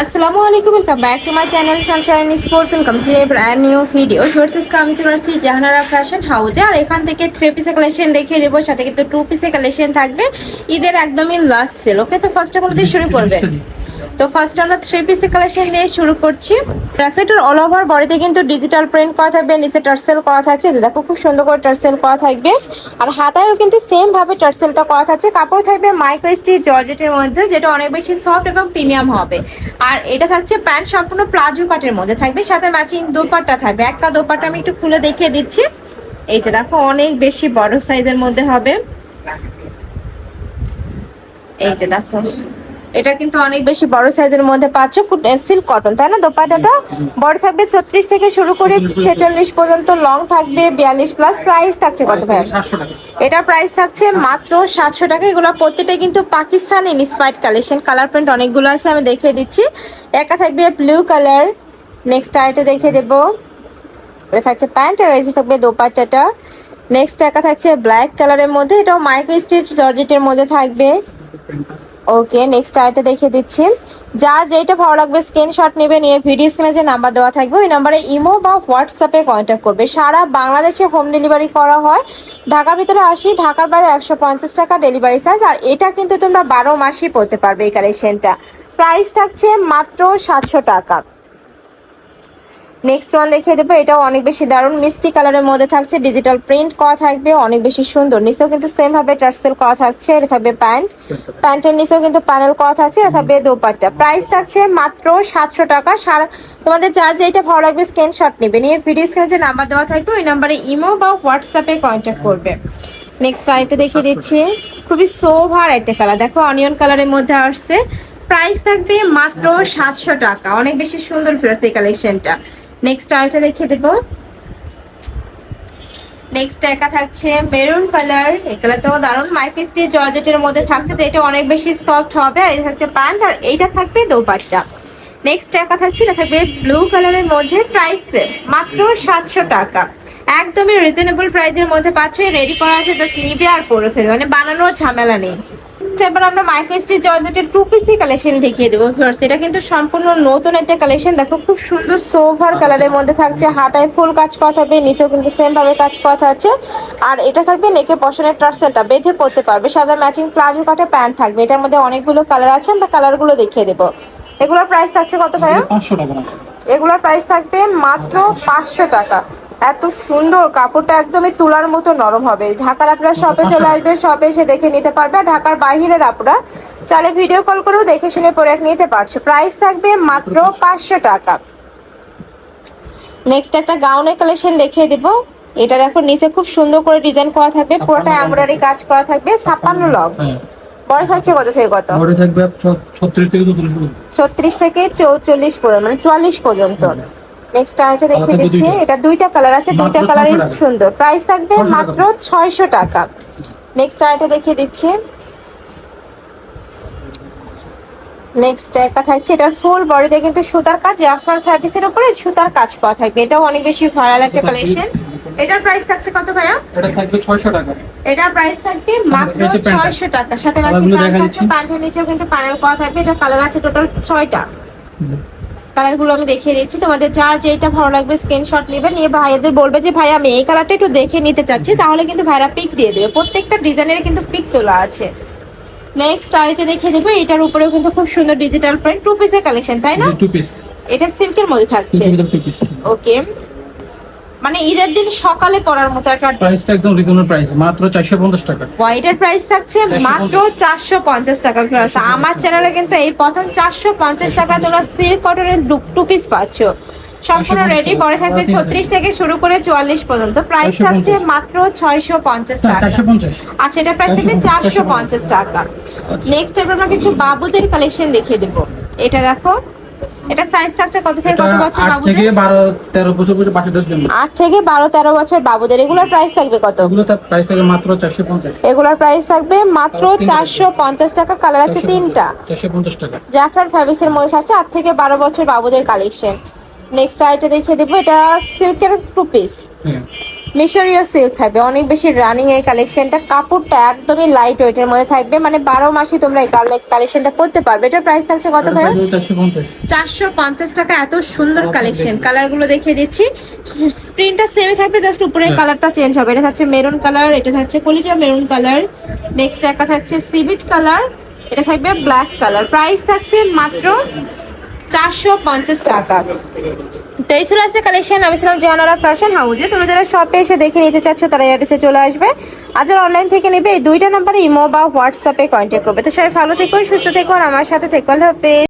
আসসালামু আলাইকুম, welcome back to my channel Sunshine Sport. Welcome to a brand new video. Shorts আমি চলে আসছি জাহানারা ফ্যাশন হাউসে। আর এখান থেকে 3 পিসের কালেকশন দেখিয়ে দেবো, সাথে কিন্তু 2 পিসের কালেকশন থাকবে। ঈদের একদমই লাস্ট সেল। ওকে, তো ফার্স্ট কোন দিয়ে শুরু করবে? তো ফার্স্ট আমরা 3 পিসের কালেকশন দিয়ে শুরু করছি। দেখো, এটার অল ওভার বডিতে কিন্তু ডিজিটাল প্রিন্ট করা থাকবে, নিচে টার্সেল করা থাকছে। দেখো খুব সুন্দর করে টার্সেল করা থাকবে, আর হাতায়ও কিন্তু সেম ভাবে টার্সেলটা করা থাকছে। কাপড় থাকবে মাইক্রো স্টিচ জর্জেটের মধ্যে, যেটা অনেক বেশি সফট এবং প্রিমিয়াম হবে। আর এটা থাকছে প্যান্ট সম্পূর্ণ প্লাজো কাটের মধ্যে থাকবে, সাথে ম্যাচিং দোপাট্টা থাকবে। একটা দোপাট্টা আমি একটু খুলে দেখিয়ে দিচ্ছি। এইটা দেখো অনেক বেশি বড় সাইজের মধ্যে হবে। এইটা দেখো, এটা কিন্তু অনেক বেশি বড় সাইজের মধ্যে পাচ্ছ, সিল্ক কটন, তাই না? দোপাট্টাটা বড় থাকবে 36 থেকে শুরু করে 46 পর্যন্ত, লং থাকবে 42 প্লাস। প্রাইস থাকছে কত ভাই? এটার প্রাইস থাকছে মাত্র 700 টাকা। এগুলো প্রত্যেকটা কিন্তু Pakistani inspired collection. Colour print অনেকগুলো আছে, আমি দেখিয়ে দিচ্ছি। একটা থাকবে ব্লু কালার, নেক্সট আইটা দেখিয়ে দেবো। এটা থাকছে প্যান্ট, আর এটা থাকবে দোপাট্টাটা। নেক্সট একটা থাকছে ব্ল্যাক কালারের মধ্যে, এটাও মাইক্রো স্টিচ জর্জেটের মধ্যে থাকবে। ওকে, নেক্সট আইটা দেখিয়ে দিচ্ছি। যার যেটা ভালো লাগবে স্ক্রিনশট নেবে, নিয়ে ভিডিও স্ক্রিনে যে নাম্বার দেওয়া থাকবে ওই নাম্বারে ইমো বা হোয়াটসঅ্যাপে কন্ট্যাক্ট করবে। সারা বাংলাদেশে হোম ডেলিভারি করা হয়। ঢাকার ভিতরে 80, ঢাকার বাইরে 150 টাকা ডেলিভারি চার্জ। আর এটা কিন্তু তোমরা 12 মাসই পড়তে পারবে এই কালেকশনটা। প্রাইস থাকছে মাত্র 700 টাকা। নেক্সট ওয়ান দেখিয়ে দেবো, এটাও অনেক বেশি দারুণ মিষ্টি কালারের মধ্যে থাকছে, ডিজিটাল প্রিন্ট করা থাকবে, অনেক বেশি সুন্দর। নিচেও কিন্তু সেম ভাবে টার্সেল করা থাকছে। এটা থাকবে প্যান্ট, প্যান্টের নিচেও কিন্তু প্যানেল করা থাকছে। এটা থাকবে দোপাট্টা। প্রাইস থাকছে মাত্র 700 টাকা। তোমাদের যার যেটা ভালো লাগবে স্ক্রিনশট নেবে, নিয়ে ভিডিও স্ক্রিনে যে নাম্বার দেওয়া থাকবে ওই নাম্বারে ইমো বা হোয়াটসঅ্যাপে কন্ট্যাক্ট করবে। নেক্সট আরেকটা দেখিয়ে দিচ্ছি, খুবই সোভার একটা কালার, দেখো অনিয়ন কালারের মধ্যে আসছে। প্রাইস থাকবে মাত্র 700 টাকা। অনেক বেশি সুন্দর ফিরছে এই কালেকশনটা। নেক্সট আরেকটা দেখিয়ে দেবো। নেক্সট একা থাকছে মেরুন কালার, এই কালারটাও দারুণ মাইক্রো স্টিচ জর্জেটের মধ্যে থাকছে, যে এটা অনেক বেশি সফট হবে। আর এটা থাকছে প্যান্ট, আর এইটা থাকবে দোপাট্টা। নেক্সট একা থাকছে, এটা থাকবে ব্লু কালারের মধ্যে। প্রাইস মাত্র 700 টাকা। একদমই রিজনেবল প্রাইসের মধ্যে পাচ্ছ। রেডি করা আছে, জাস্ট নিবে আর পরে ফেলবে, মানে বানানোর ঝামেলা নেই। এবার আমরা মাইক্রো স্টিচ জর্জেটের 2 পিসি কালেকশন দেখিয়ে দেবো। এটা কিন্তু সম্পূর্ণ নতুন একটা কালেকশন। দেখো খুব সুন্দর সোভার কালারের মধ্যে থাকছে, হাতায় ফুল কাজ করা থাকবে, নিচেও কিন্তু সেম ভাবে কাজ করা আছে। আর এটা থাকবে নেকে পশনের টার্সেলটা বেঁধে পড়তে পারবে। সাদা ম্যাচিং প্লাজো কাটে প্যান্ট থাকবে। এটার মধ্যে অনেকগুলো কালার আছে, আমরা কালারগুলো দেখিয়ে দেবো। এগুলোর প্রাইস থাকছে কত ভাইয়া? 500 টাকা। এগুলোর প্রাইস থাকবে মাত্র 500 টাকা। এত সুন্দর কাপড়টা, একদমই তুলার মতো নরম হবে। ঢাকার আপনারা শপে চলে আসবে, শপে এসে দেখে নিতে পারবে। আর ঢাকার বাইরের আপনারা চাইলে ভিডিও কল করেও দেখে শুনে প্রোডাক্ট নিতে পারছো। প্রাইস থাকবে মাত্র 500 টাকা। নেক্সট একটা গাউনের কালেকশন দেখিয়ে দিব। এটা দেখো নিচে খুব সুন্দর করে ডিজাইন করা থাকবে, পুরোটা এমব্রয়ডারি কাজ করা থাকবে। 56 লং, বড় থাকছে কত থেকে কত? বড় থাকবে 36 থেকে 44 36 পর্যন্ত, মানে 44 পর্যন্ত। নেক্সট আরেকটা দেখিয়ে দিচ্ছি। এটা দুইটা কালার আছে, দুইটা কালারই সুন্দর। প্রাইস থাকবে মাত্র 600 টাকা। নেক্সট আরেকটা দেখিয়ে দিচ্ছি। নেক্সট একটা থাকছে, এটার ফুল বডিতে কিন্তু সুতার কাজ, জাফরান ফ্যাব্রিক্সের উপরে সুতার কাজ করা থাকবে। এটাও অনেক বেশি ভাইরাল একটা কালেকশন। এটার প্রাইস থাকছে কত ভাইয়া? এটা থাকবে 600 টাকা। এটার প্রাইস থাকবে মাত্র 600 টাকা। সাথে ম্যাচিং প্যান্ট থাকছে, প্যান্টের নিচেও কিন্তু প্যানেল করা থাকবে। এটা কালার আছে টোটাল 6টা। কালারগুলো আমি দেখিয়ে দিচ্ছি। তোমাদের যার যেটা ভালো লাগবে স্ক্রিনশট নেবে, নিয়ে ভাইয়াদের বলবে যে ভাই আমি এই কালারটা একটু দেখে নিতে চাচ্ছি, তাহলে কিন্তু ভাইরা পিক দিয়ে দেবে। প্রত্যেকটা ডিজাইনের কিন্তু পিক তোলা আছে। নেক্সট আরেকটা দেখিয়ে দেবো। এটার উপরেও কিন্তু খুব সুন্দর ডিজিটাল প্রিন্ট 2 পিসের কালেকশন, তাই না? 2 পিস। এটা সিল্কের মধ্যে থাকছে। ওকে, মানে ঈদের দিন সকালে পরার মতো একটা। প্রাইসটা একদম রিজনেবল প্রাইস, মাত্র 450 টাকা। হোয়াইটের প্রাইস থাকছে মাত্র 450 টাকা। আমার চ্যানেলে কিন্তু এই প্রথম 450 টাকা তোমরা সিল্ক কটনের 2 পিস পাচ্ছ, সম্পূর্ণ রেডি। পরে থাকবে 36 থেকে শুরু করে 44 পর্যন্ত। প্রাইস থাকছে মাত্র 650 টাকা। 450। আচ্ছা, এটা প্রাইস থাকবে 450 টাকা। নেক্সট এবার আমরা কিছু বাবুদের কালেকশন দেখিয়ে দেবো। এটা দেখো, এটা সাইজ থাকছে কত থেকে কত বছর বাবুদের? 8 থেকে 12-13 বছর পর্যন্ত বাচ্চাদের জন্য। 8 থেকে 12-13 বছর বাবুদের। এগুলোর প্রাইস থাকবে কত? এগুলোর প্রাইস থাকবে মাত্র 450। এগুলোর প্রাইস থাকবে মাত্র 450 টাকা। কালার আছে 3টা। 450 টাকা। জাফরান ফ্যাব্রিক্সের মধ্যে থাকছে 8 থেকে 12 বছর বাবুদের কালেকশন। নেক্সট আইটা দেখিয়ে দেবো। এটা সিল্কের 2 পিস, মিশরীয় সিল্ক থাকবে, অনেক বেশি রানিং এই কালেকশনটা। কাপড়টা একদমই লাইট ওয়েটের মধ্যে থাকবে, মানে 12 মাসই তোমরা এই কালেকশনটা পরতে পারবে। এটার প্রাইস থাকছে কত ভাই? 450। 450 টাকা। এত সুন্দর কালেকশন, কালারগুলো দেখিয়ে দিচ্ছি। প্রিন্টটা সেমই থাকবে, জাস্ট উপরের কালারটা চেঞ্জ হবে। এটা থাকছে মেরুন কালার, এটা থাকছে কলিজা মেরুন কালার, নেক্সট একটা থাকছে সিভিট কালার, এটা থাকবে ব্ল্যাক কালার। প্রাইস থাকছে মাত্র 450 টাকা। তো এই ছিল আজকে কালেকশন। আমি ছিলাম জাহানারা ফ্যাশন হাউসে। তোমরা যারা শপে এসে দেখে নিতে চাচ্ছ তারা অ্যাড্রেসে চলে আসবে, আর যারা অনলাইন থেকে নেবে এই দুইটা নাম্বারে ইমো বা হোয়াটসঅ্যাপে কন্ট্যাক্ট করবে। তো সবাই ভালো থেকো, সুস্থ থেকো, আর আমার সাথে থেকো। আল্লাহ হাফেজ।